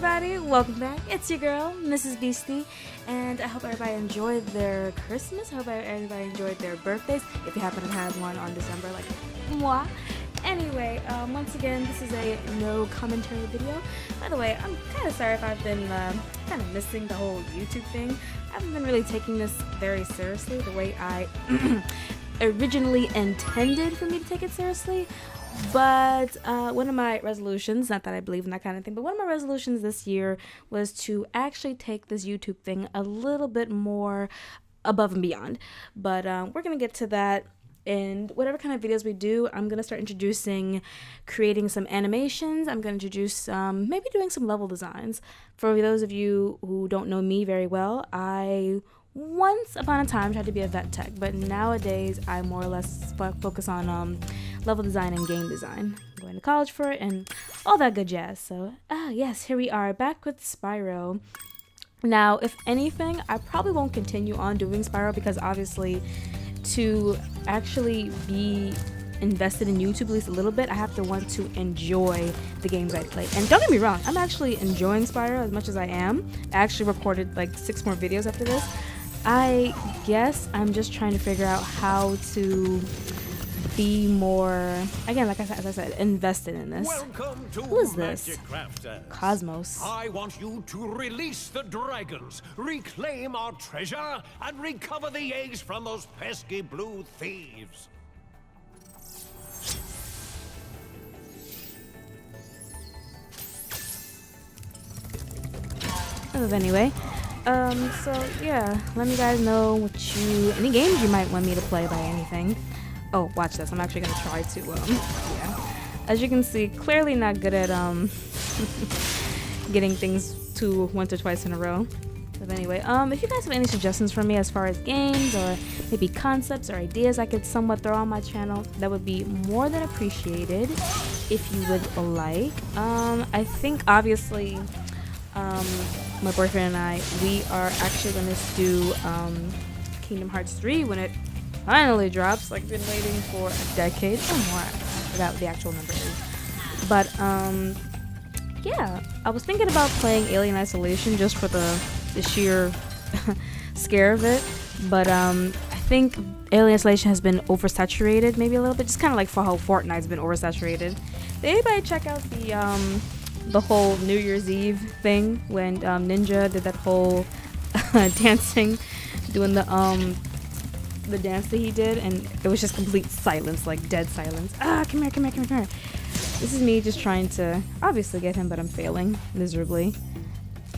everybody, welcome back. It's your girl, Mrs. Beastie, and I hope everybody enjoyed their Christmas. I hope everybody enjoyed their birthdays, if you happen to have one on December, like moi. Anyway, once again, this is a no commentary video. By the way, I'm kind of sorry if I've been kind of missing the whole YouTube thing. I haven't been really taking this very seriously the way I originally intended for me to take it seriously. But one of my resolutions, not that I believe in that kind of thing, but one of my resolutions this year was to actually take this YouTube thing a little bit more above and beyond. But we're going to get to that. And whatever kind of videos we do, I'm going to start creating some animations. I'm going to introduce maybe doing some level designs. For those of you who don't know me very well, I once upon a time tried to be a vet tech, but nowadays I more or less focus on level design and game design. I'm going to college for it and all that good jazz. So yes, here we are back with Spyro. Now, if anything, I probably won't continue on doing Spyro because obviously to actually be invested in YouTube at least a little bit, I have to want to enjoy the games I play. And don't get me wrong, I'm actually enjoying Spyro as much as I am. I actually recorded like 6 more videos after this. I guess I'm just trying to figure out how to be more, again, like as I said, invested in this. Welcome to Who is this? Magic Crafters. Cosmos. I want you to release the dragons, reclaim our treasure, and recover the eggs from those pesky blue thieves. Anyway, so yeah, let me guys know any games you might want me to play by anything. Oh, watch this. I'm actually gonna try to, yeah. As you can see, clearly not good at, getting things to once or twice in a row. But anyway, if you guys have any suggestions for me as far as games or maybe concepts or ideas I could somewhat throw on my channel, that would be more than appreciated if you would like. I think obviously, my boyfriend and I, we are actually gonna do, Kingdom Hearts 3 when it finally drops. Like, been waiting for a decade or more. I forgot what the actual number is. But yeah, I was thinking about playing Alien Isolation just for the sheer scare of it. But I think Alien Isolation has been oversaturated maybe a little bit, just kind of like for how Fortnite's been oversaturated. Did anybody check out the whole New Year's Eve thing when Ninja did that whole dancing, doing the dance that he did, and it was just complete silence, like dead silence. Come here. This is me just trying to obviously get him, but I'm failing miserably.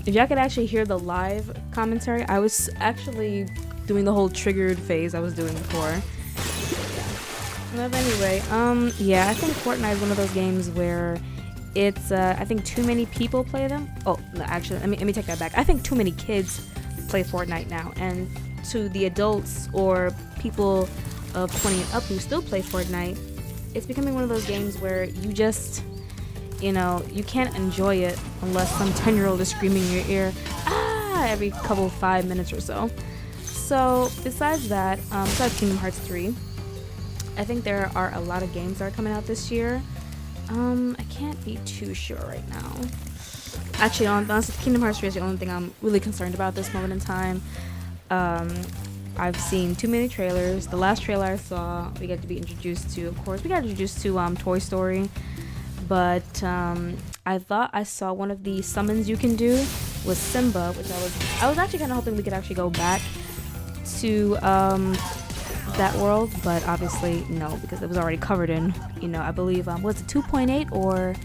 If y'all could actually hear the live commentary, I was actually doing the whole triggered phase I was doing before. Yeah. But anyway, yeah, I think Fortnite is one of those games where it's I think too many people play them. Oh, no, actually, let me take that back. I think too many kids play Fortnite now, and to the adults or people of 20 and up who still play Fortnite, it's becoming one of those games where you just, you can't enjoy it unless some 10-year-old is screaming in your ear, every 5 minutes or so. So besides that, besides Kingdom Hearts 3, I think there are a lot of games that are coming out this year. I can't be too sure right now. Actually, honestly, Kingdom Hearts 3 is the only thing I'm really concerned about at this moment in time. I've seen too many trailers. The last trailer I saw, we got to be introduced to, of course, we got introduced to Toy Story. But I thought I saw one of the summons you can do with Simba, which I was actually kind of hoping we could actually go back to that world, but obviously no, because it was already covered in, I believe, was it 2.8 or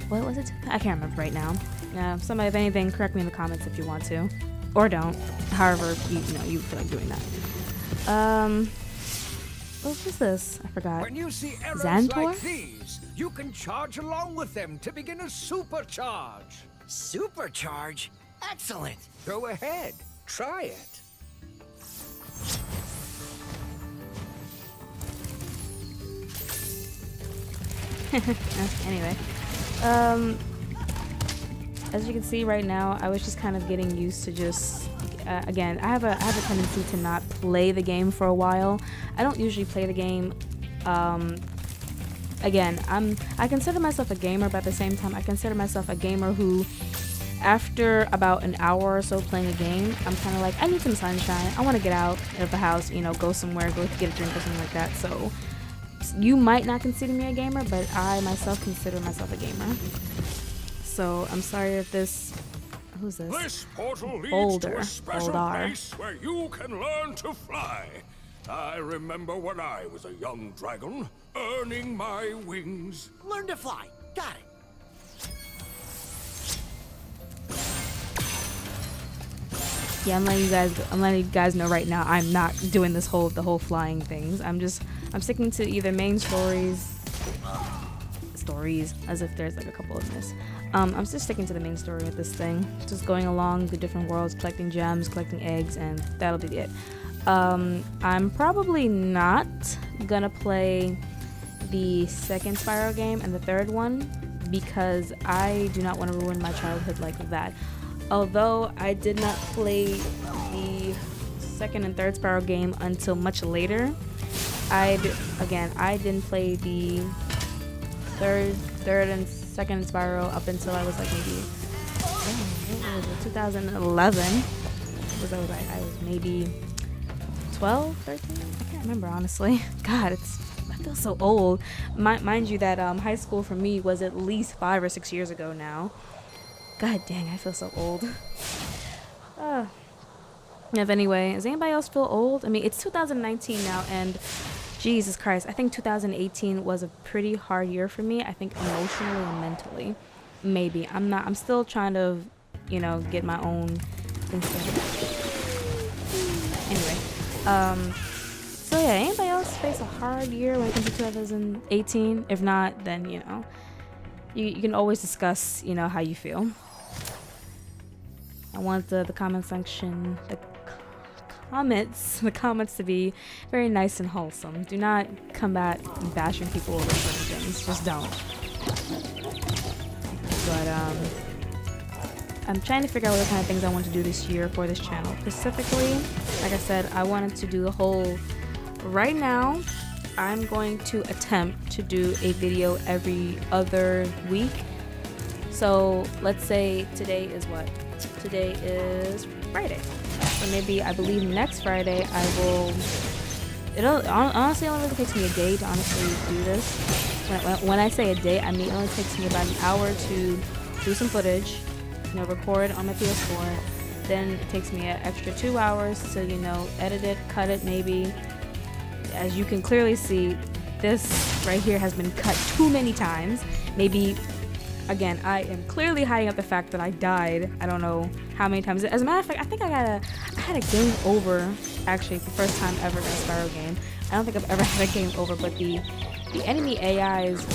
what was it? I can't remember right now. Somebody, if anything, correct me in the comments if you want to, or don't. However, you feel like doing that. What was this? I forgot. When you see errors Xantor? like these, you can charge along with them to begin a supercharge. Supercharge? Excellent! Go ahead, try it. Anyway, as you can see right now, I was just kind of getting used to just, again, I have a tendency to not play the game for a while. I don't usually play the game again, I consider myself a gamer, but at the same time, I consider myself a gamer who after about an hour or so playing a game, I'm kind of like, I need some sunshine. I want to get out of the house, you know, go somewhere, go get a drink or something like that. So you might not consider me a gamer, but I myself consider myself a gamer. So I'm sorry if this... Who's this? This portal leads Boulder. to a special Boulder. place where you can learn to fly. I remember when I was a young dragon, earning my wings. Learn to fly. Got it. Yeah, I'm letting you guys know right now, I'm not doing the whole flying things. I'm sticking to either main stories, as if there's like a couple of this. I'm just sticking to the main story with this thing. Just going along the different worlds, collecting gems, collecting eggs, and that'll be it. I'm probably not gonna play the second Spyro game and the third one because I do not want to ruin my childhood like that. Although I did not play the second and third Spyro game until much later. I didn't play the third and second Spyro up until I was like maybe 2011. I was maybe 12, 13? I can't remember honestly. God, I feel so old. Mind you that high school for me was at least 5 or 6 years ago now. God dang, I feel so old. If anyway, does anybody else feel old? I mean, it's 2019 now, and Jesus Christ, I think 2018 was a pretty hard year for me. I think emotionally and mentally. Maybe. I'm still trying to, you know, get my own things together. Anyway, so yeah, anybody else face a hard year when it comes to 2018? If not, then, you know, you can always discuss, you know, how you feel. I want the comment section, the comments to be very nice and wholesome. Do not combat bashing people over certain things. Just don't. But I'm trying to figure out what kind of things I want to do this year for this channel. Specifically, like I said, I wanted to do the whole... Right now, I'm going to attempt to do a video every other week. So let's say today is what? Today is Friday. So maybe I believe next Friday I will... honestly, it only really takes me a day to honestly do this. When I say a day, I mean it only takes me about an hour to do some footage, you know, record on my PS4. Then it takes me an extra 2 hours to, you know, edit it, cut it maybe. As you can clearly see, this right here has been cut too many times. Maybe, again, I am clearly hiding up the fact that I died. I don't know how many times. As a matter of fact, I think I had a game over, actually, for the first time ever in a Spyro game. I don't think I've ever had a game over, but the enemy AIs,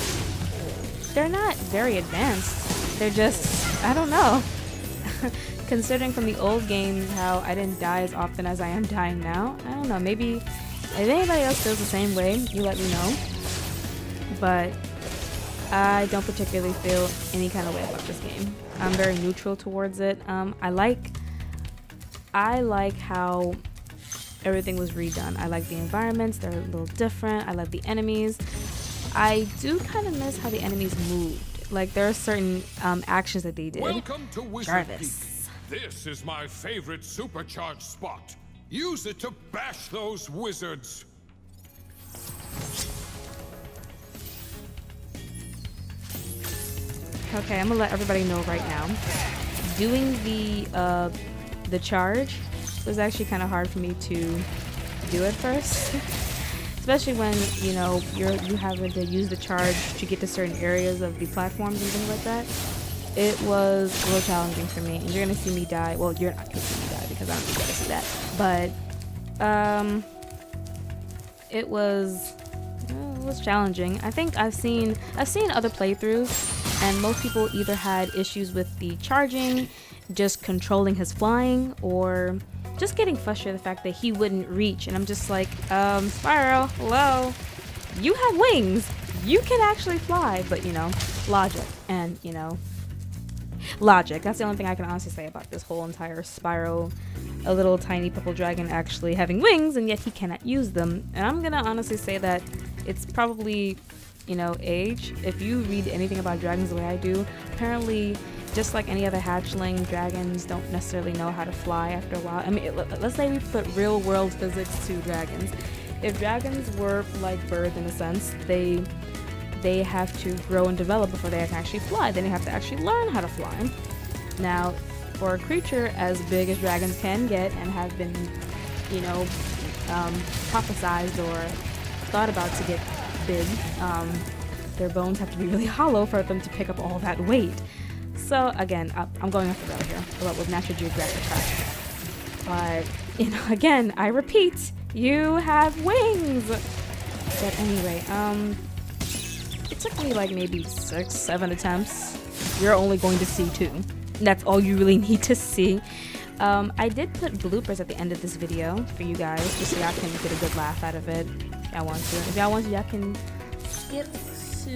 they're not very advanced. They're just, I don't know. Considering from the old games how I didn't die as often as I am dying now, I don't know, maybe if anybody else feels the same way, you let me know. But I don't particularly feel any kind of way about this game. I'm very neutral towards it. I like how everything was redone. I like the environments, they're a little different. I love the enemies. I do kind of miss how the enemies moved. Like, there are certain actions that they did. Welcome to Wizard Jarvis. Peak. This is my favorite supercharged spot. Use it to bash those wizards. Okay, I'm gonna let everybody know right now. Doing the charge was actually kind of hard for me to do at first. Especially when, you know, you having to use the charge to get to certain areas of the platforms and things like that. It was a little challenging for me. And you're gonna see me die. Well, you're not gonna see me die because I don't think you're gonna see that. But it was challenging. I think I've seen other playthroughs, and most people either had issues with the charging, just controlling his flying, or just getting frustrated with the fact that he wouldn't reach. And I'm just like, Spyro, hello, you have wings, you can actually fly. But, you know, logic, and, you know, logic. That's the only thing I can honestly say about this whole entire Spyro, a little tiny purple dragon actually having wings, and yet he cannot use them. And I'm gonna honestly say that it's probably, you know, age. If you read anything about dragons the way I do, apparently just like any other hatchling, dragons don't necessarily know how to fly after a while. I mean, let's say we put real world physics to dragons. If dragons were like birds in a sense, they have to grow and develop before they can actually fly. Then they have to actually learn how to fly. Now, for a creature as big as dragons can get and have been, you know, prophesized or thought about to get big, their bones have to be really hollow for them to pick up all that weight. So again, I'm going off the rail here, but with National Geographic facts. But, you know, again, I repeat, you have wings! But anyway, it took me like maybe 6-7 attempts. You're only going to see 2. That's all you really need to see. I did put bloopers at the end of this video for you guys, just so y'all can get a good laugh out of it. If y'all want to. If y'all want to, y'all can skip to...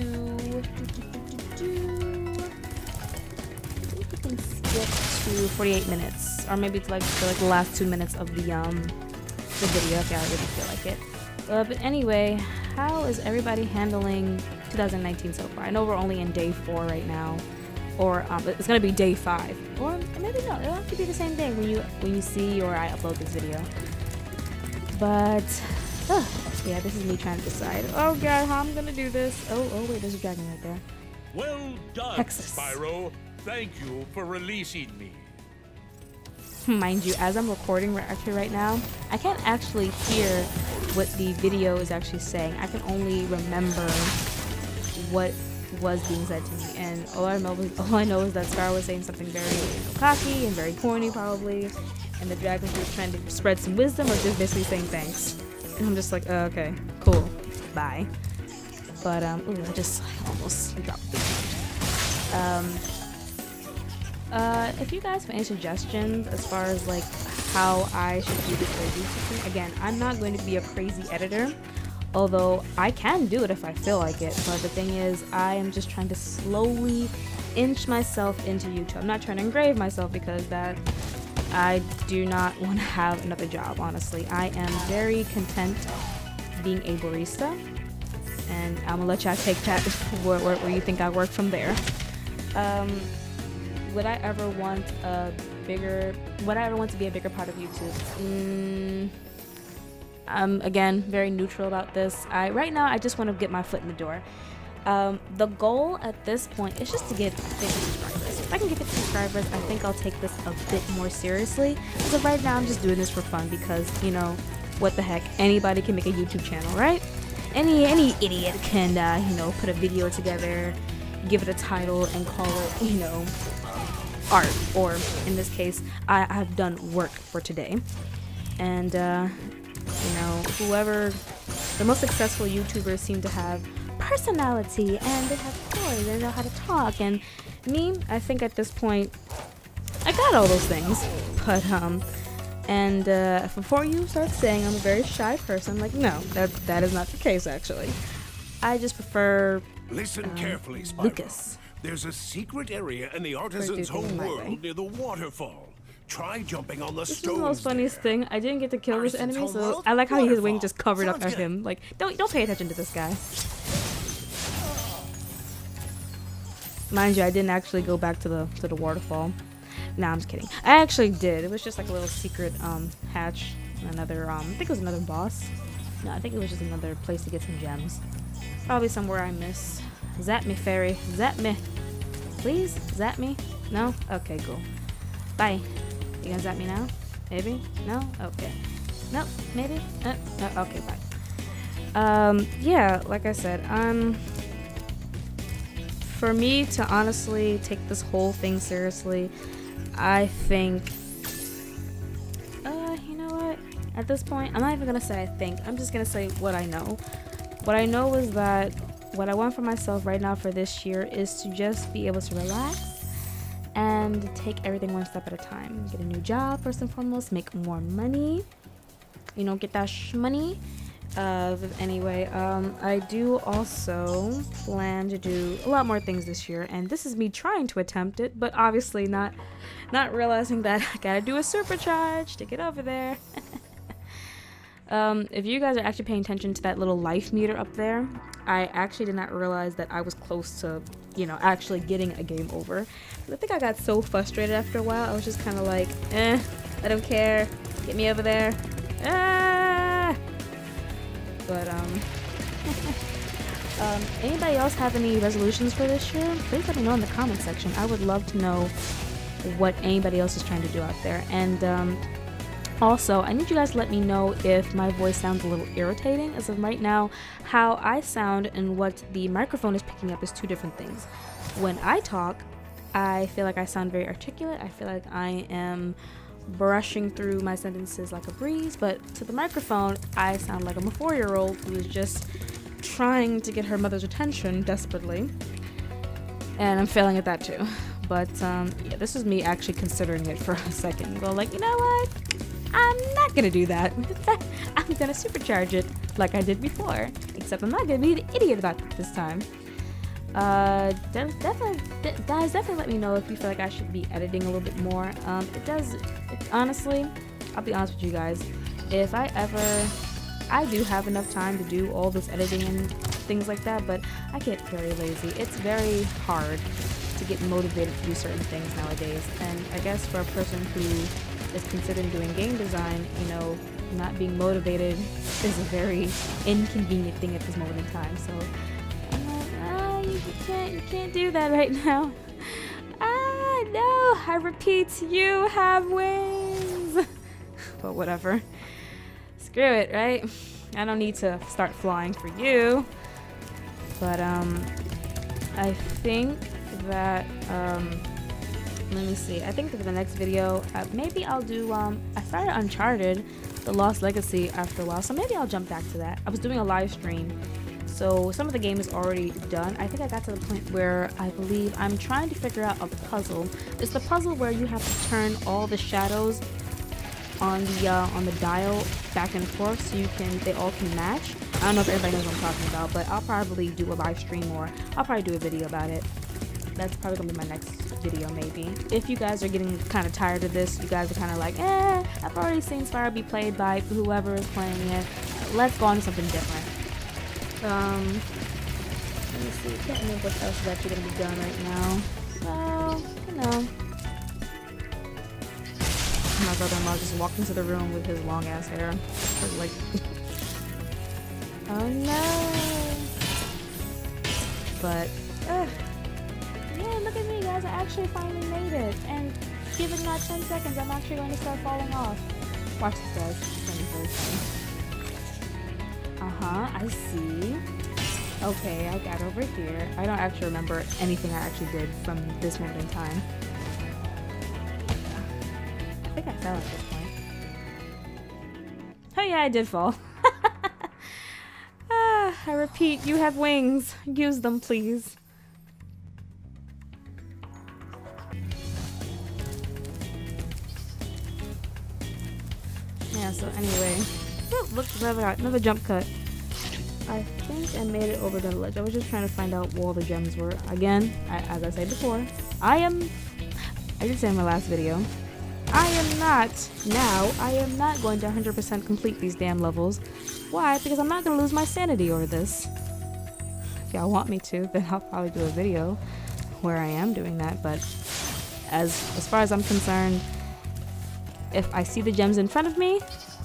you can skip to 48 minutes, or maybe to like the last 2 minutes of the video if y'all really feel like it. But anyway, how is everybody handling 2019 so far? I know we're only in day 4 right now, or it's gonna be day 5, or maybe no. It'll have to be the same thing when you see or I upload this video. But yeah, this is me trying to decide. Oh god, how I'm gonna do this? Oh wait, there's a dragon right there. Well done, Texas. Spyro. Thank you for releasing me. Mind you, as I'm recording right now, I can't actually hear what the video is actually saying. I can only remember what was being said to me, and all I know is that Spyro was saying something very cocky and very corny probably, and the dragon was trying to spread some wisdom or just basically saying thanks. And I'm just like, okay, cool, bye. But ooh, I just almost dropped the if you guys have any suggestions as far as like how I should do this crazy thing, again, I'm not going to be a crazy editor, although I can do it if I feel like it. But the thing is, I am just trying to slowly inch myself into YouTube. I'm not trying to engrave myself because that I do not want to have another job, honestly. I am very content being a barista, and I'm gonna let y'all take that where you think I work from there. Would I ever want to be a bigger part of YouTube? I'm again very neutral about this. Right now I just want to get my foot in the door. The goal at this point is just to get 50 subscribers. If I can get 50 subscribers, I think I'll take this a bit more seriously. So right now I'm just doing this for fun because, you know, what the heck, anybody can make a YouTube channel, right? Any idiot can, you know, put a video together, give it a title, and call it, you know, art, or in this case, I've done work for today. And you know, the most successful YouTubers seem to have personality, and they have stories, they know how to talk, and me, I think at this point I got all those things. But and before you start saying I'm a very shy person, like, no, that is not the case actually. I just prefer Listen carefully, Spyro. Lucas. There's a secret area in the artisan's home world near the waterfall. Try jumping on the This is stones the most funniest thing. I didn't get to kill this Artisan's enemy, home so world? I like how his wing Waterfall. just covered up Sounds of good. him. Like, don't pay attention to this guy. Mind you, I didn't actually go back to the waterfall. Nah, I'm just kidding. I actually did. It was just like a little secret hatch. Another I think it was another boss. No, I think it was just another place to get some gems. Probably somewhere I missed. Zap me, fairy. Zap me. Please? Zap me? No? Okay, cool. Bye. You gonna zap me now? Maybe? No? Okay. Nope. Maybe? No, okay, bye. Yeah, like I said, for me to honestly take this whole thing seriously, I think, you know what? At this point, I'm not even gonna say I think. I'm just gonna say what I know. What I know is that what I want for myself right now for this year is to just be able to relax and take everything one step at a time. Get a new job first and foremost, make more money, you know, get that shmoney. Anyway, I do also plan to do a lot more things this year, and this is me trying to attempt it, but obviously not realizing that I gotta do a supercharge to get over there. If you guys are actually paying attention to that little life meter up there, I actually did not realize that I was close to, you know, actually getting a game over. I think I got so frustrated after a while. I was just kind of like, I don't care. Get me over there. Ah! But, anybody else have any resolutions for this year? Please let me know in the comment section. I would love to know what anybody else is trying to do out there. And, also, I need you guys to let me know if my voice sounds a little irritating. As of right now, how I sound and what the microphone is picking up is two different things. When I talk, I feel like I sound very articulate. I feel like I am brushing through my sentences like a breeze, but to the microphone, I sound like I'm a 4-year-old who is just trying to get her mother's attention desperately. And I'm failing at that too. But, yeah, this is me actually considering it for a second. Well, like, you know what? I'm not gonna do that. I'm gonna supercharge it like I did before. Except I'm not gonna be the idiot about it this time. Guys, definitely let me know if you feel like I should be editing a little bit more. Honestly, I'll be honest with you guys. If I do have enough time to do all this editing and things like that, but I get very lazy. It's very hard to get motivated to do certain things nowadays. And I guess for a person who is considering doing game design, you know, not being motivated is a very inconvenient thing at this moment in time. So I'm like, you can't do that right now. No, I repeat, you have wings. But whatever. Screw it, right? I don't need to start flying for you. But I think that let me see. I think for the next video, maybe I'll do, I started Uncharted, The Lost Legacy after a while, so maybe I'll jump back to that. I was doing a live stream, so some of the game is already done. I think I got to the point where I believe I'm trying to figure out a puzzle. It's the puzzle where you have to turn all the shadows on the dial back and forth so they all can match. I don't know if everybody knows what I'm talking about, but I'll probably do a live stream or I'll probably do a video about it. That's probably gonna be my next video, maybe. If you guys are getting kind of tired of this, you guys are kind of like, I've already seen Spyro be played by whoever is playing it. Let's go on to something different. Let me see. I can't remember what else is actually gonna be done right now. Well, you know. My brother-in-law just walked into the room with his long ass hair. Like, oh no. But, yeah, look at me, guys. I actually finally made it. And give it not 10 seconds, I'm actually going to start falling off. Watch this, guys. It's going to be very funny. I see. Okay, I got over here. I don't actually remember anything I actually did from this moment in time. I think I fell at this point. Oh yeah, I did fall. I repeat, you have wings. Use them, please. Yeah, so anyway. Oh, look, another jump cut. I think I made it over the ledge. I was just trying to find out where all the gems were. Again, as I said before, I did say in my last video, I am not going to 100% complete these damn levels. Why? Because I'm not going to lose my sanity over this. If y'all want me to, then I'll probably do a video where I am doing that. But as far as I'm concerned, if I see the gems in front of me,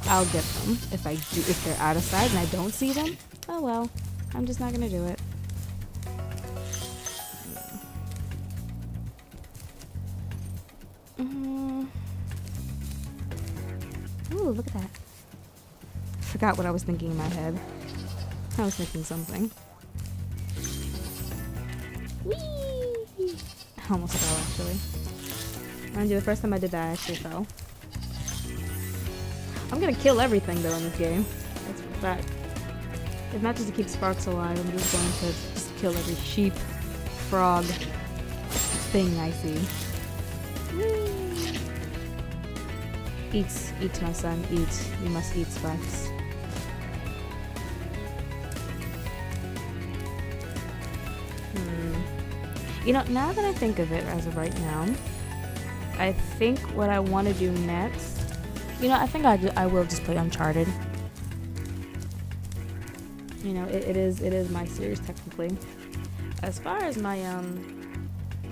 I'll get them. If they're out of sight and I don't see them, oh well, I'm just not going to do it. Ooh, look at that. Forgot what I was thinking in my head. I was thinking something. Whee! I almost fell, actually. Mind you, the first time I did that, I actually fell. I'm gonna kill everything, though, in this game. That's for a fact. If not just to keep Sparks alive, I'm just going to just kill every sheep, frog, thing I see. Whee! Eat, my son, eat. You must eat, Sparks. You know, now that I think of it as of right now, I think what I want to do next, you know, I think I will just play Uncharted. you know, it is my series technically. As far as my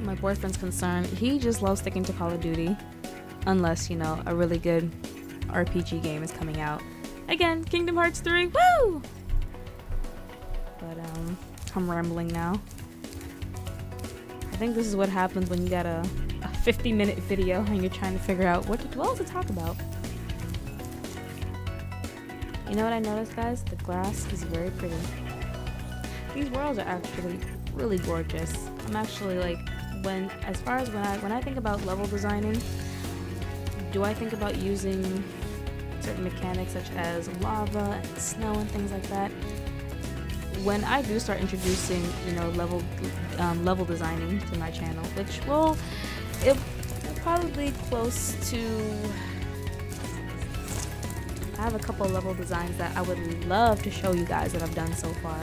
my boyfriend's concerned, he just loves sticking to Call of Duty, unless, you know, a really good RPG game is coming out. Again, Kingdom Hearts 3, woo! But I'm rambling now. I think this is what happens when you got a 50-minute video and you're trying to figure out what else to talk about. You know what I noticed, guys? The grass is very pretty. These worlds are actually really gorgeous. I'm actually like, when I think about level designing, do I think about using certain mechanics such as lava and snow and things like that? When I do start introducing, you know, level designing to my channel, which will probably be close to, I have a couple of level designs that I would love to show you guys that I've done so far.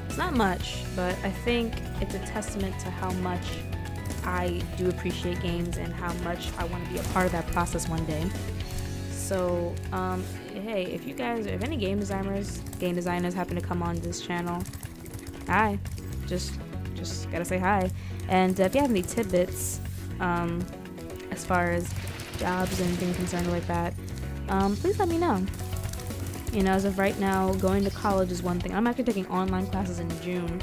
It's not much, but I think it's a testament to how much I do appreciate games and how much I want to be a part of that process one day. So, hey, if any game designers happen to come on this channel, hi, just gotta say hi. And if you have any tidbits, as far as jobs and things concerned like that, please let me know. You know, as of right now, going to college is one thing. I'm actually taking online classes in June.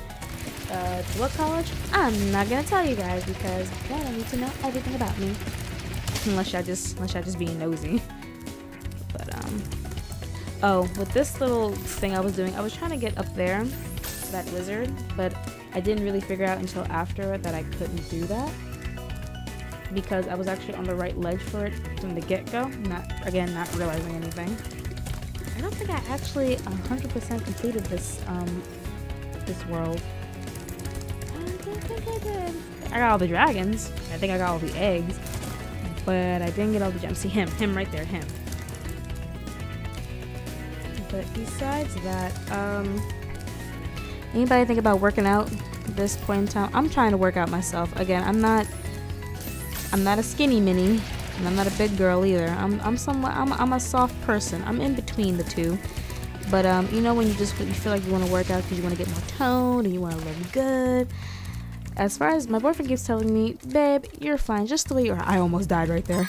To what college? I'm not gonna tell you guys because y'all don't need to know everything about me, unless y'all just being nosy. But oh, with this little thing I was doing, I was trying to get up there, that wizard, but I didn't really figure out until after that I couldn't do that because I was actually on the right ledge for it from the get-go. Not realizing anything. I don't think I actually 100% completed this world. I think I did. I got all the dragons. I think I got all the eggs, but I didn't get all the gems. See him right there, him. But besides that, anybody think about working out at this point in time? I'm trying to work out myself. Again, I'm not a skinny mini, and I'm not a big girl either. I'm a soft person. I'm in between the two. But you know when you feel like you want to work out because you want to get more toned and you want to look good. As far as my boyfriend keeps telling me, babe, you're fine just the way you are. I almost died right there.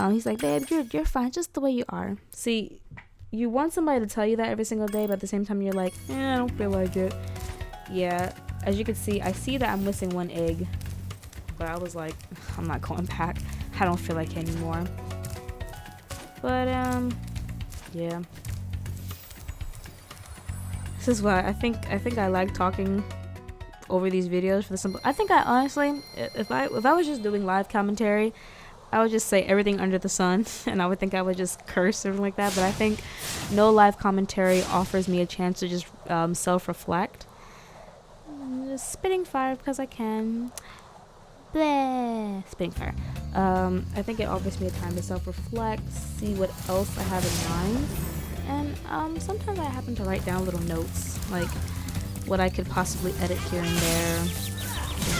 He's like, babe, you're fine just the way you are. See, you want somebody to tell you that every single day, but at the same time you're like, I don't feel like it. Yeah, as you can see, I see that I'm missing one egg, but I was like, I'm not going back. I don't feel like it anymore. But yeah. This is why I think I like talking over these videos for the simple. I think I honestly, if I was just doing live commentary, I would just say everything under the sun, and I would think I would just curse or something like that. But I think no live commentary offers me a chance to just self-reflect. Just spitting fire because I can. Bleh, spitting fire. I think it offers me a time to self-reflect, see what else I have in mind, and sometimes I happen to write down little notes, like what I could possibly edit here and there,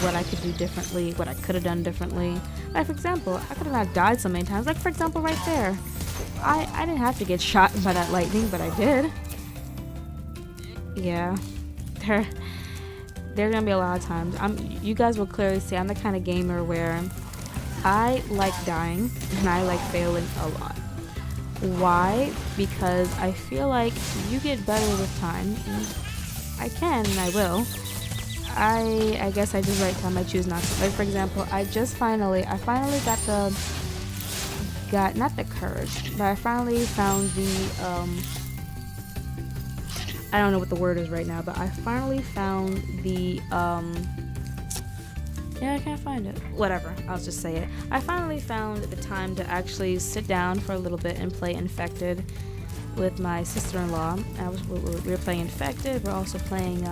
what I could do differently, what I could have done differently. Like, for example, I could have not died so many times. Like, for example, right there. I didn't have to get shot by that lightning, but I did. Yeah. There's gonna be a lot of times. You guys will clearly see I'm the kind of gamer where I like dying and I like failing a lot. Why? Because I feel like you get better with time. I can and I will. I guess I just right time I choose not to. Like, for example, I finally got not the courage, but I finally found the I don't know what the word is right now, but I finally found the yeah, I can't find it. Whatever, I'll just say it. I finally found the time to actually sit down for a little bit and play Infected with my sister-in-law. We were playing Infected. We're also playing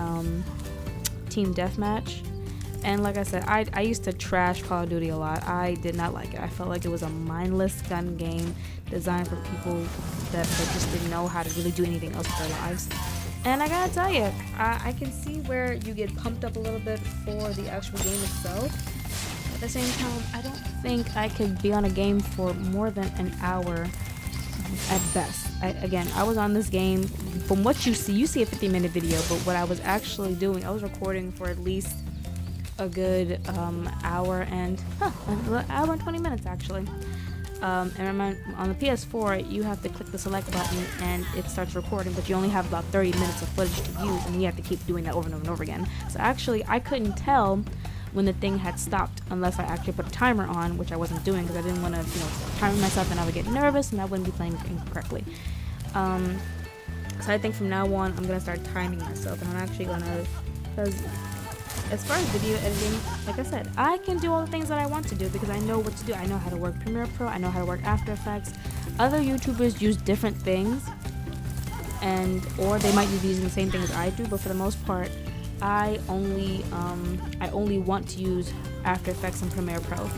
Team Deathmatch. And like I said, I used to trash Call of Duty a lot. I did not like it. I felt like it was a mindless gun game designed for people that just didn't know how to really do anything else with their lives. And I gotta tell you, I can see where you get pumped up a little bit for the actual game itself. At the same time, I don't think I could be on a game for more than an hour at best. Again, I was on this game, from what you see a 50-minute video, but what I was actually doing, I was recording for at least a good hour and 20 minutes actually. And remember, on the PS4 you have to click the select button and it starts recording, but you only have about 30 minutes of footage to use, and you have to keep doing that over and over and over again. So actually I couldn't tell when the thing had stopped unless I actually put a timer on, which I wasn't doing because I didn't want to, time myself, and I would get nervous and I wouldn't be playing incorrectly. So I think from now on I'm gonna start timing myself, and I'm actually gonna, because as far as video editing, like I said, I can do all the things that I want to do because I know what to do. I know how to work Premiere Pro, I know how to work After Effects. Other YouTubers use different things, or they might be using the same thing as I do, but for the most part, I only want to use After Effects and Premiere Pro.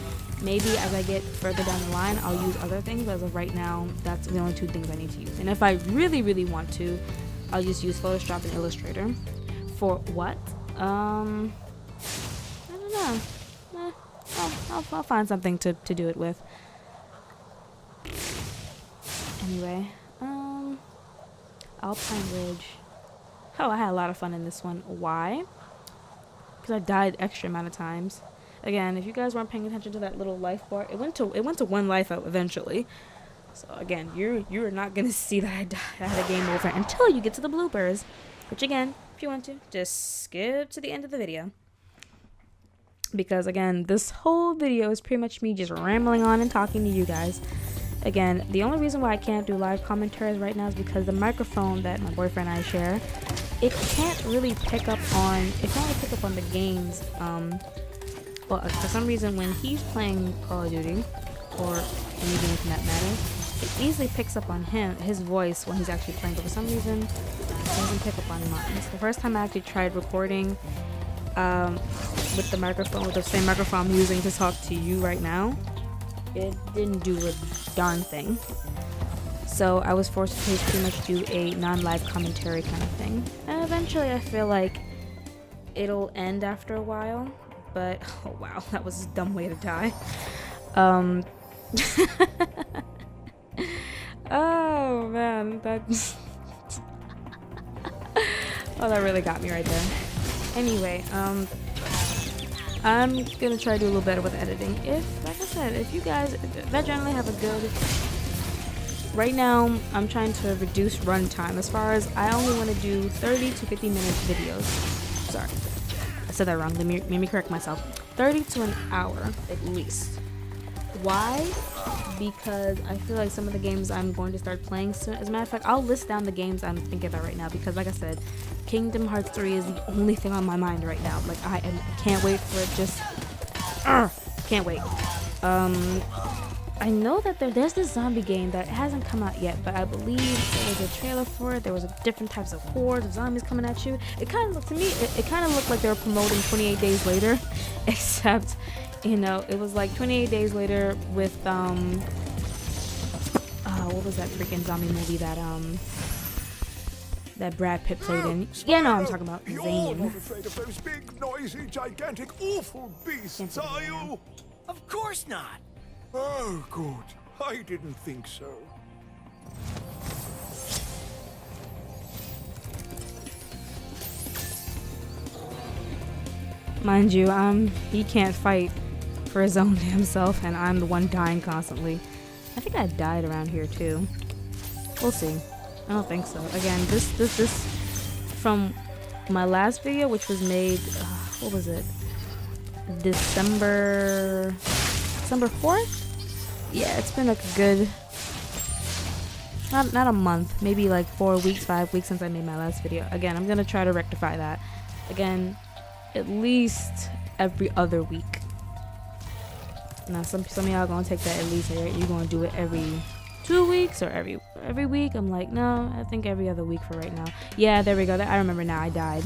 Maybe as I get further down the line, I'll use other things, but as of right now, that's the only two things I need to use. And if I really, really want to, I'll just use Photoshop and Illustrator. For what? I don't know. I'll find something to do it with. Anyway, Alpine Ridge. Oh, I had a lot of fun in this one. Why? Because I died extra amount of times. Again, if you guys weren't paying attention to that little life bar, it went to 1 life out eventually. So again, you're not gonna see that I had a game over until you get to the bloopers. Which again, if you want to, just skip to the end of the video. Because again, this whole video is pretty much me just rambling on and talking to you guys. Again, the only reason why I can't do live commentaries right now is because the microphone that my boyfriend and I share, it can't really pick up on, the games. Well, for some reason when he's playing Call of Duty, or any game for that matter, it easily picks up on his voice when he's actually playing, but for some reason it doesn't pick up on mine. It's the first time I actually tried recording with the microphone, with the same microphone I'm using to talk to you right now. It didn't do a darn thing. So I was forced to pretty much do a non-live commentary kind of thing. And eventually I feel like it'll end after a while. But, oh wow, that was a dumb way to die. Oh man, that oh, that really got me right there. Anyway, I'm gonna try to do a little better with editing. Like I said, if you guys that generally have a good, right now I'm trying to reduce runtime. As far as I only want to do 30 to 50 minute videos. Sorry, I said that wrong. Let me correct myself. 30 to an hour at least. Why? Because I feel like some of the games I'm going to start playing soon. As a matter of fact, I'll list down the games I'm thinking about right now, because like I said, Kingdom Hearts 3 is the only thing on my mind right now. Like I can't wait for it. Just can't wait. I know that there's this zombie game that hasn't come out yet, but I believe there was a trailer for it. There was different types of hordes of zombies coming at you. It kind of looked to me, it kind of looked like they were promoting 28 Days Later, except, you know, it was like 28 Days Later with what was that freaking zombie movie that that Brad Pitt played in? Yeah, no, I'm talking about You're Zane. not afraid of those big, noisy, gigantic, awful beasts, are you? Of course not. Oh, good. I didn't think so. Mind you, he can't fight for his own damn self, and I'm the one dying constantly. I think I died around here too. We'll see. I don't think so. Again, this from my last video, which was made, what was it? December 4th? Yeah, it's been like a good, not a month, maybe like 4 weeks, 5 weeks since I made my last video. Again, I'm gonna try to rectify that. Again, at least every other week. Now some of y'all gonna take that at least, you're gonna do it every 2 weeks or every week. I'm like, no, I think every other week for right now. Yeah, there we go. I remember now. I died.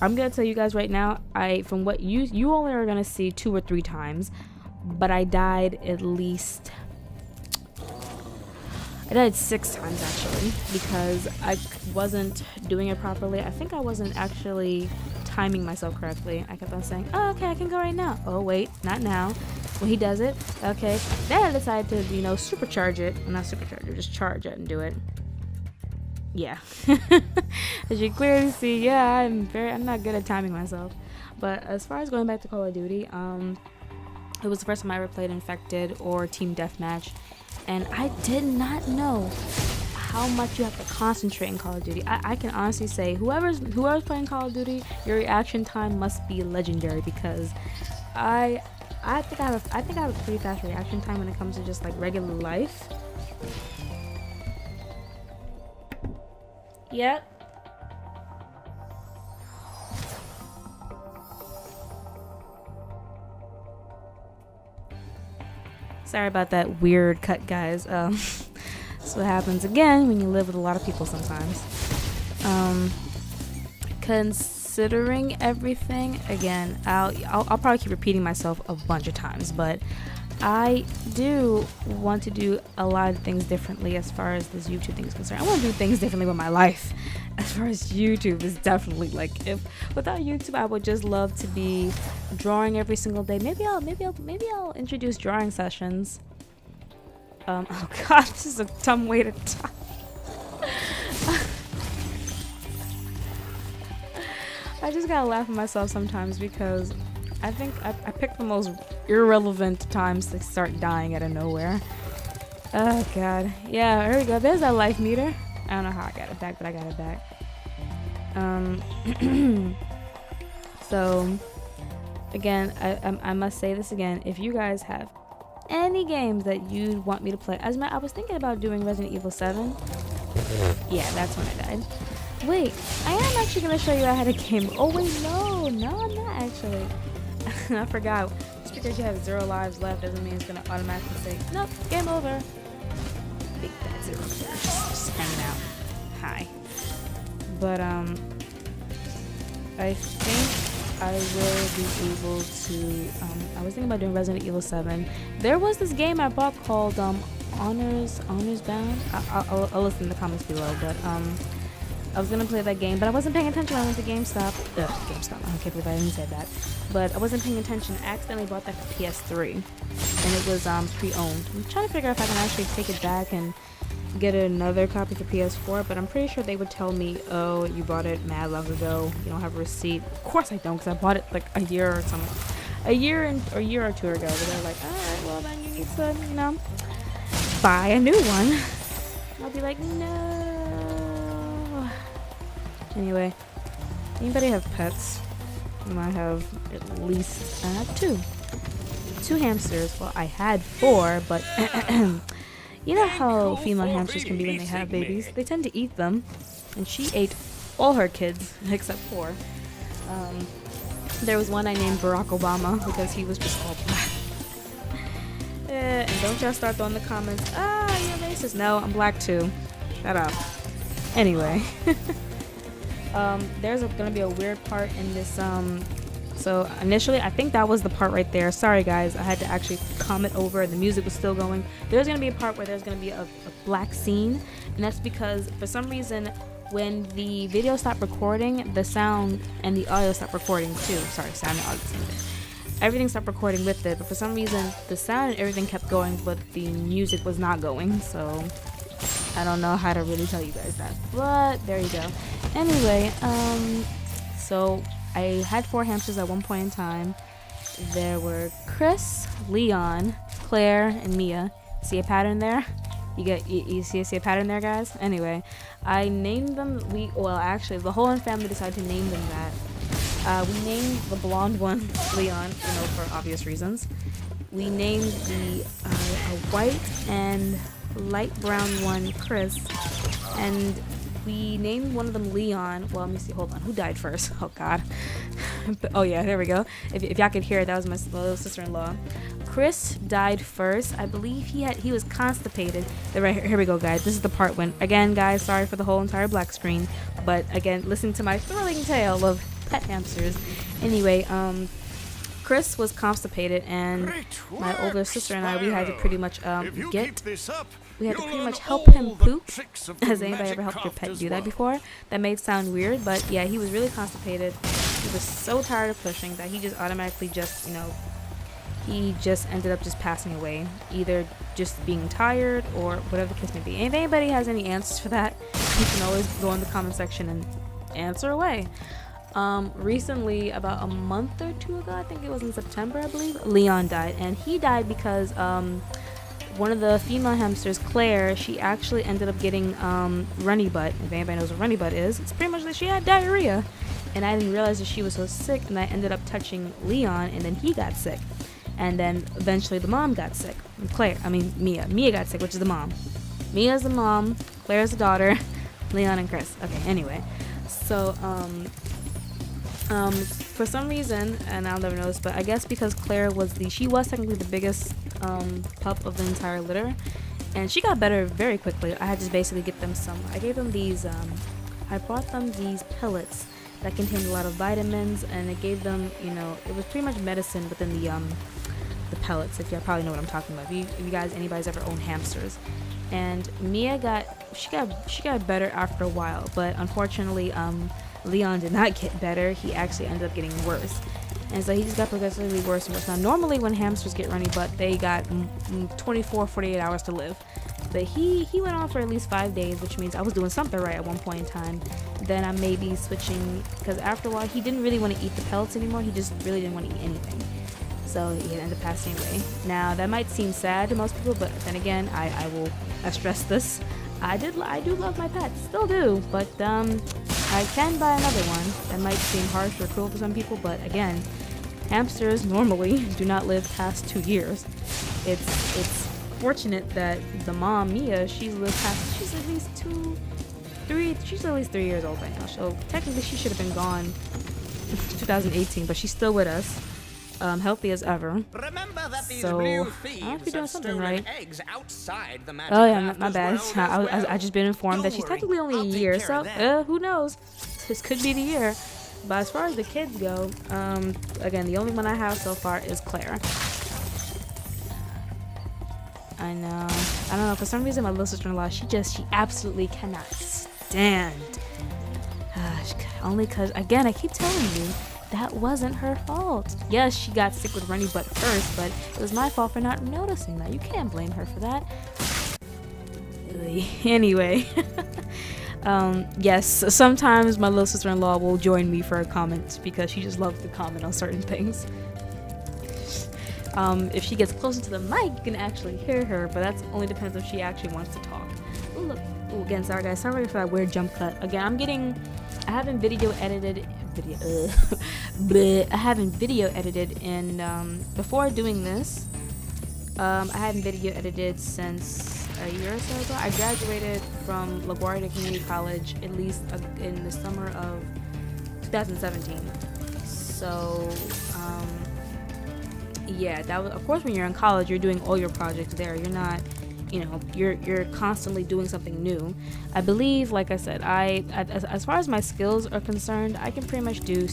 I'm gonna tell you guys right now, from what you only are gonna see 2 or 3 times, but I died at least, I died 6 times actually, because I wasn't doing it properly. I think I wasn't actually timing myself correctly. I kept on saying, oh, okay, I can go right now. Oh wait, not now. when he does it, okay, then I decide to, you know, supercharge it. Not supercharge it, just charge it and do it. Yeah. As you clearly see, yeah, I'm not good at timing myself. But as far as going back to Call of Duty, it was the first time I ever played Infected or Team Deathmatch, and I did not know how much you have to concentrate in Call of Duty. I can honestly say whoever's playing Call of Duty, your reaction time must be legendary, because I think I have a pretty fast reaction time when it comes to just like regular life. Yep. Sorry about that weird cut, guys. That's what happens again when you live with a lot of people sometimes. Considering everything, again, I'll probably keep repeating myself a bunch of times, but I do want to do a lot of things differently as far as this YouTube thing is concerned. I want to do things differently with my life. As far as YouTube is definitely, like, if without YouTube I would just love to be drawing every single day. Maybe I'll introduce drawing sessions. Oh god, this is a dumb way to talk. I just gotta laugh at myself sometimes, because I think I picked the most irrelevant times to start dying out of nowhere. Oh god. Yeah, here we go. There's that life meter. I don't know how I got it back, but I got it back. So again, I must say this again. If you guys have any games that you want me to play, I was thinking about doing Resident Evil 7. Yeah, that's when I died. Wait, I am actually gonna show you I had a game. Oh wait, no, I'm not actually. I forgot. Just because you have 0 lives left doesn't mean it's gonna automatically say, nope, game over. Big bad 0 there, just hanging out. Hi. But I think I will be able to. I was thinking about doing Resident Evil 7. There was this game I bought called Honors Bound. I'll listen in the comments below, but I was gonna play that game, but I wasn't paying attention when I went to GameStop. GameStop. I can't believe I even said that. But I wasn't paying attention. I accidentally bought that for PS3, and it was pre-owned. I'm trying to figure out if I can actually take it back and get another copy for PS4. But I'm pretty sure they would tell me, "Oh, you bought it mad long ago. You don't have a receipt." Of course I don't, because I bought it like a year or something, a year or two ago. But they're like, "All right, well then you need to, you know, buy a new one." I'll be like, "No." Anyway, anybody have pets? I have at least two hamsters. Well, I had 4, but you know how female hamsters can be when they have babies. They tend to eat them, and she ate all her kids except 4. There was one I named Barack Obama because he was just all black. And don't y'all start throwing the comments, you're racist. No, I'm black too. Shut up. Anyway. There's gonna be a weird part in this. So initially, I think that was the part right there. Sorry guys, I had to actually comment over. The music was still going. There's gonna be a part where there's gonna be a black scene, and that's because for some reason, when the video stopped recording, the sound and the audio stopped recording too. Sorry, sound and audio. Everything stopped recording with it, but for some reason, the sound and everything kept going, but the music was not going. So I don't know how to really tell you guys that, but there you go. Anyway, so I had 4 hamsters at one point in time. There were Chris, Leon, Claire, and Mia. See a pattern there? You see a pattern there, guys? Anyway, I named them. Actually, the whole family decided to name them that. We named the blonde one Leon, for obvious reasons. We named the white and light brown one Chris, and we named one of them Leon. Well, let me see. Hold on. Who died first? Oh God. Oh yeah, there we go. If y'all could hear it, that was my little sister-in-law. Chris died first. I believe he was constipated. Right here we go, guys. This is the part when, again, guys, sorry for the whole entire black screen, but again, listen to my thrilling tale of pet hamsters. Anyway, Chris was constipated, and my older sister and I, we had to pretty much help him poop. Has anybody ever helped your pet do that before? That may sound weird, but yeah, he was really constipated. He was so tired of pushing that he just automatically he just ended up just passing away, either just being tired or whatever the case may be. And if anybody has any answers for that, you can always go in the comment section and answer away. Recently, about a month or two ago, I think it was in September, I believe, Leon died, and he died because one of the female hamsters, Claire, she actually ended up getting runny butt. If anybody knows what runny butt is, it's pretty much that she had diarrhea, and I didn't realize that she was so sick, and I ended up touching Leon, and then he got sick, and then eventually the mom got sick. Mia got sick, which is the mom. Mia's the mom, Claire's the daughter, Leon and Chris. Okay, anyway, so for some reason, and I'll never know this, but I guess because Claire was technically the biggest pup of the entire litter, and she got better very quickly. I had to basically get them I gave them these, I bought them these pellets that contained a lot of vitamins, and it gave them, it was pretty much medicine within the pellets, if you probably know what I'm talking about. If you guys, anybody's ever owned hamsters. And Mia she got better after a while, but unfortunately, Leon did not get better. He actually ended up getting worse, and so he just got progressively worse and worse. Now normally when hamsters get runny butt, they got 48 hours to live, but he went on for at least 5 days, which means I was doing something right at one point in time. Then I may be switching, because after a while he didn't really want to eat the pellets anymore. He just really didn't want to eat anything, so he ended up passing away. Now that might seem sad to most people, but then again, I stress this, I do love my pets, still do, but I can buy another one. That might seem harsh or cruel for some people, but again, hamsters normally do not live past 2 years. It's fortunate that the mom, Mia, she's at least 3 years old by now. So technically she should have been gone in 2018, but she's still with us. Healthy as ever. Remember that these So, blue I don't thieves know if you're doing have something stolen right. eggs outside the magic Oh yeah, my craft bad. as well as I just been informed that Don't she's worry, technically only I'll a take year, care so of that. who knows? This could be the year. But as far as the kids go, again, the only one I have so far is Claire. I know. I don't know. For some reason, my little sister-in-law, she absolutely cannot stand. Only because, again, I keep telling you, that wasn't her fault. Yes, she got sick with runny butt first, but it was my fault for not noticing that. You can't blame her for that. Anyway, yes, sometimes my little sister-in-law will join me for a comment because she just loves to comment on certain things. If she gets closer to the mic, you can actually hear her, but that only depends if she actually wants to talk. Ooh, look. Ooh, again, sorry guys, sorry for that weird jump cut. Again, I haven't video edited and before doing this, I hadn't video edited since a year or so ago. I graduated from LaGuardia Community College at least in the summer of 2017. So yeah, that was, of course, when you're in college, you're doing all your projects there. You're not, you're constantly doing something new. I believe, like I said, as far as my skills are concerned, I can pretty much do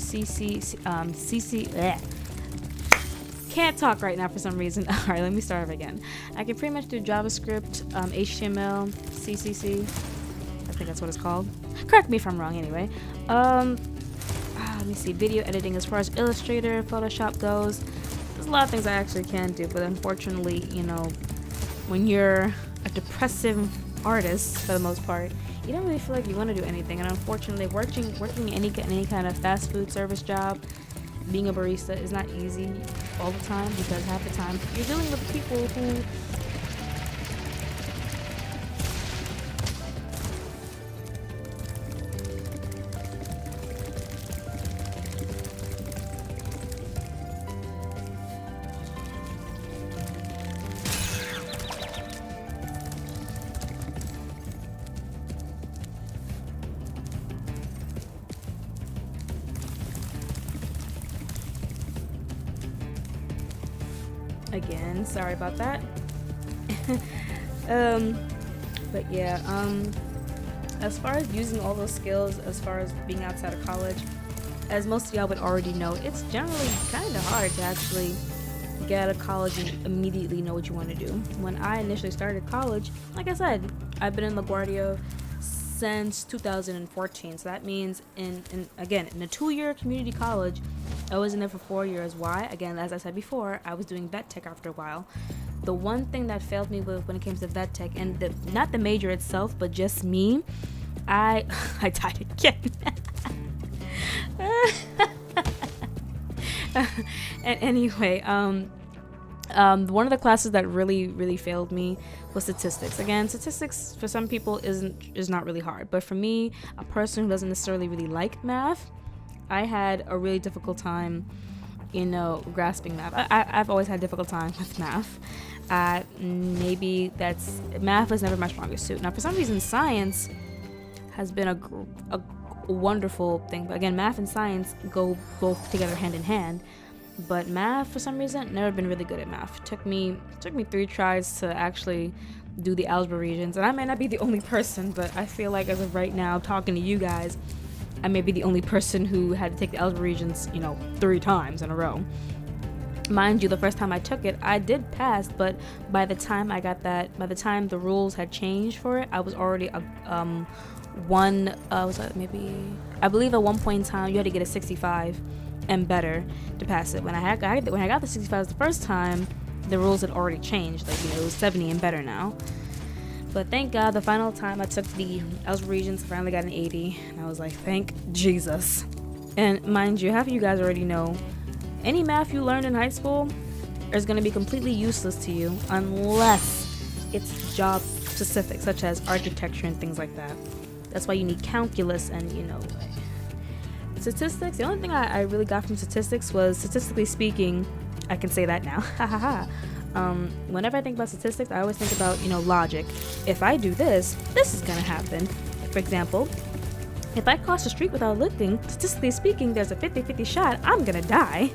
can't talk right now for some reason. All right, let me start again. I can pretty much do JavaScript, HTML, CCC. I think that's what it's called. Correct me if I'm wrong. Anyway, let me see. Video editing, as far as Illustrator, Photoshop goes, there's a lot of things I actually can do, but unfortunately, when you're a depressive artist for the most part, you don't really feel like you want to do anything. And unfortunately, working any kind of fast food service job, being a barista is not easy all the time, because half the time you're dealing with people who again, sorry about that. But yeah, as far as using all those skills, as far as being outside of college, as most of y'all would already know, it's generally kind of hard to actually get out of college and immediately know what you want to do. When I initially started college, like I said, I've been in LaGuardia since 2014, so that means in a 2-year community college, I was in there for 4 years. Why? Again, as I said before, I was doing vet tech after a while. The one thing that failed me with when it came to vet tech, and not the major itself, but just me, I died again. And anyway, one of the classes that really failed me was statistics. Again, statistics for some people is not really hard, but for me, a person who doesn't necessarily really like math, I had a really difficult time, grasping math. I've always had a difficult time with math. Maybe math was never my strongest suit. Now, for some reason, science has been a wonderful thing. But again, math and science go both together hand in hand. But math, for some reason, never been really good at math. Took me 3 tries to actually do the algebra regions, and I might not be the only person, but I feel like as of right now, talking to you guys, I may be the only person who had to take the algebra regions, 3 times in a row. Mind you, the first time I took it, I did pass, but by the time the rules had changed for it, I was already I believe at one point in time you had to get a 65 and better to pass it. When I got the 65 the first time, the rules had already changed. It was 70 and better now. But thank God, the final time I took the algebra regions, I finally got an 80, and I was like, thank Jesus. And mind you, half of you guys already know, any math you learned in high school is going to be completely useless to you unless it's job specific, such as architecture and things like that. That's why you need calculus and, statistics. The only thing I really got from statistics was, statistically speaking, I can say that now. Whenever I think about statistics, I always think about, logic. If I do this, this is going to happen. For example, if I cross the street without looking, statistically speaking, there's a 50-50 shot I'm going to die.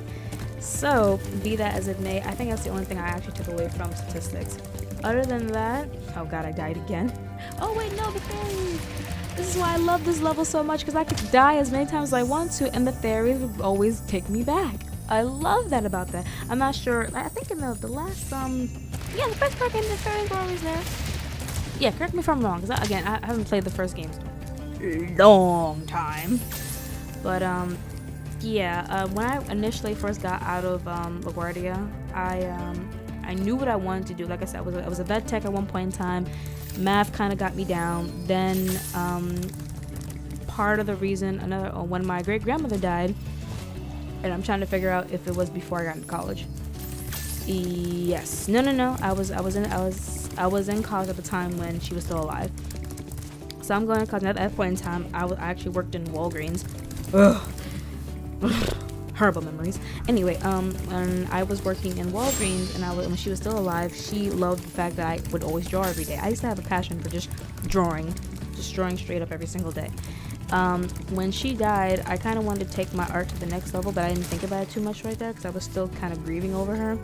So, be that as it may, I think that's the only thing I actually took away from statistics. Other than that, oh god, I died again. Oh wait, no, the fairies! This is why I love this level so much, because I could die as many times as I want to, and the fairies would always take me back. I love that about that. I'm not sure, I think in the last, the first part game, the fairies were always there. Yeah, correct me if I'm wrong, because again, I haven't played the first games in a long time. But, when I initially first got out of LaGuardia, I knew what I wanted to do. Like I said, I was a vet tech at one point in time. Math kind of got me down. Then part of the reason, when my great grandmother died, and I'm trying to figure out if it was before I got into college. Yes, no. I was in college at the time when she was still alive. So I'm going to college. At that point in time, I actually worked in Walgreens. Ugh. Horrible memories. Anyway, when I was working in Walgreens and when she was still alive, she loved the fact that I would always draw every day. I used to have a passion for just drawing straight up every single day. When she died, I kind of wanted to take my art to the next level, but I didn't think about it too much right there because I was still kind of grieving over her.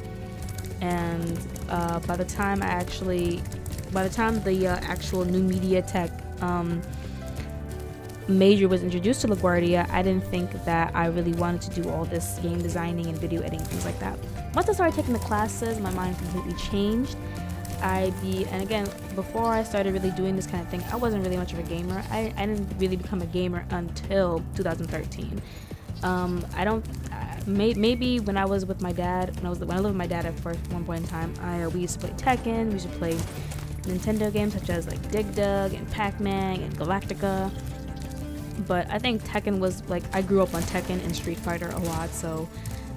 And by the time the actual new media tech major was introduced to LaGuardia, I didn't think that I really wanted to do all this game designing and video editing, things like that. Once I started taking the classes, my mind completely changed. And again, before I started really doing this kind of thing, I wasn't really much of a gamer. I didn't really become a gamer until 2013. Maybe when I was with my dad, when I lived with my dad at one point in time, we used to play Tekken, we used to play Nintendo games such as like Dig Dug and Pac-Man and Galactica. But I think Tekken was I grew up on Tekken and Street Fighter a lot, so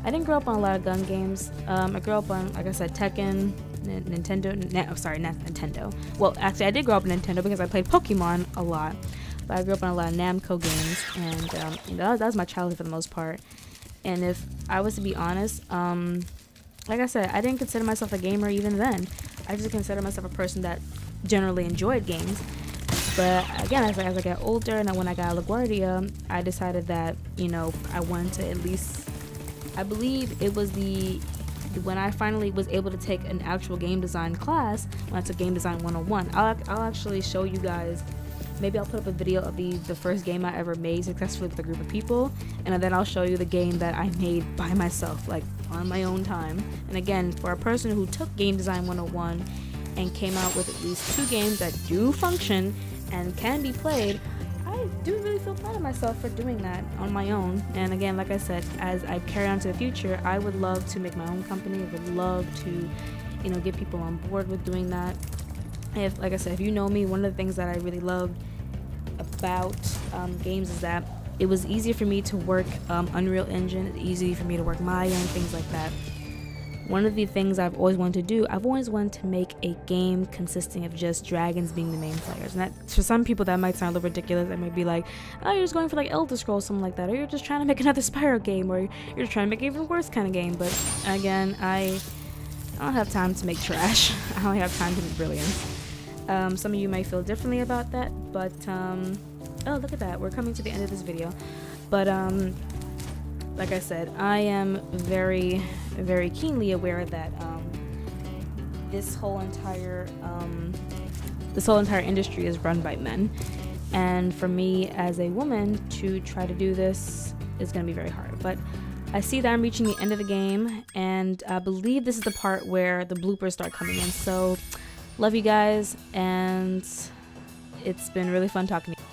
I didn't grow up on a lot of gun games. I grew up on, like I said, Tekken, not Nintendo. Well, actually, I did grow up on Nintendo because I played Pokemon a lot, but I grew up on a lot of Namco games, and that was my childhood for the most part. And if I was to be honest, like I said, I didn't consider myself a gamer even then. I just considered myself a person that generally enjoyed games. But again, as I got older and when I got out of LaGuardia, I decided that, I wanted to at least, I believe it was when I finally was able to take an actual game design class, when I took Game Design 101. I'll actually show you guys, maybe I'll put up a video of the first game I ever made successfully with a group of people, and then I'll show you the game that I made by myself, on my own time. And again, for a person who took Game Design 101 and came out with at least 2 games that do function and can be played, I I do really feel proud of myself for doing that on my own. And again, like I said, as I carry on to the future, I would love to make my own company. I would love to, you know, get people on board with doing that. If, like I said, if you know me, one of the things that I really loved about games is that it was easier for me to work Unreal Engine, it's easy for me to work Maya and things like that. One of the things I've always wanted to do, I've always wanted to make a game consisting of just dragons being the main players. And that, for some people, that might sound a little ridiculous. They might be like, oh, you're just going for like Elder Scrolls, something like that. Or you're just trying to make another Spyro game. Or you're just trying to make an even worse kind of game. But again, I don't have time to make trash. I only have time to make brilliance. Some of you might feel differently about that. But, oh, look at that. We're coming to the end of this video. But, like I said, I am very, very keenly aware that this whole entire industry is run by men, and for me as a woman to try to do this is going to be very hard. But I see that I'm reaching the end of the game, and I believe this is the part where the bloopers start coming in. So, love you guys, and it's been really fun talking to you.